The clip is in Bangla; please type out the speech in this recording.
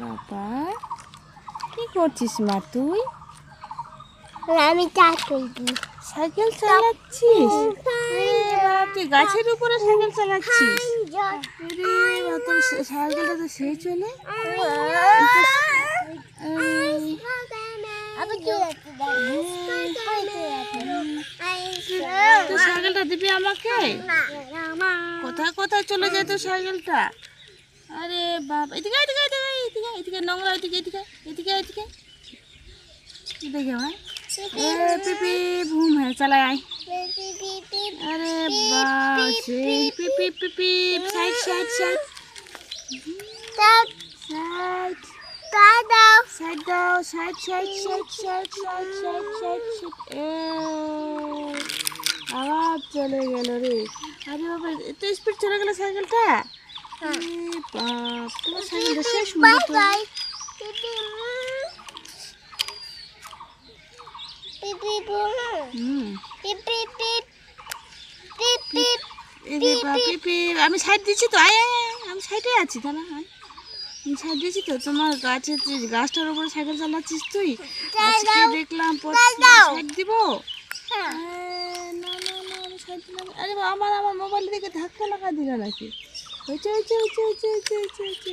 বাবা কি করছিস মা তুই? আমি সাইকেল চালাচ্ছিস? তুই গাছের উপরে সাইকেল চালাচ্ছিস? সাইকেলটা তো সেই চলে। তো সাইকেলটা দিবি আমাকে? কোথায় কোথায় চলে যায় তো সাইকেলটা? আরে বাবা এদিকে এদিকে এদিকে এদিকে এদিকে নোংরা এদিকে এদিকে এদিকে এদিকে দেখে ভাই পিপি ভুম হ্যাঁ চালায় আয়। अरे बाप रे पिपी पिपी side side side side side दाओ side side side side side side side आवाज चले गेलो रे। अरे बाबा इतने स्पीड चले गेलो साइकिलটা। बाप তোমার সাইকেলটা শেষ হলো তো। আমি সাইড দিচ্ছি তো আয় আয় আমি সাইডে আছি তাহলে আমি সাইড দিচ্ছি তো তোমার গাছটার উপরে সাইকেল চালাচ্ছিস তুই আজকে দেখলাম সাইড দিব না না না আমি সাইড দিলাম। আরে আমার আমার মোবাইল থেকে ধাক্কা লাগা দিল নাকি? হয়েছে হয়েছে হয়েছে হয়েছে হয়েছে হয়েছে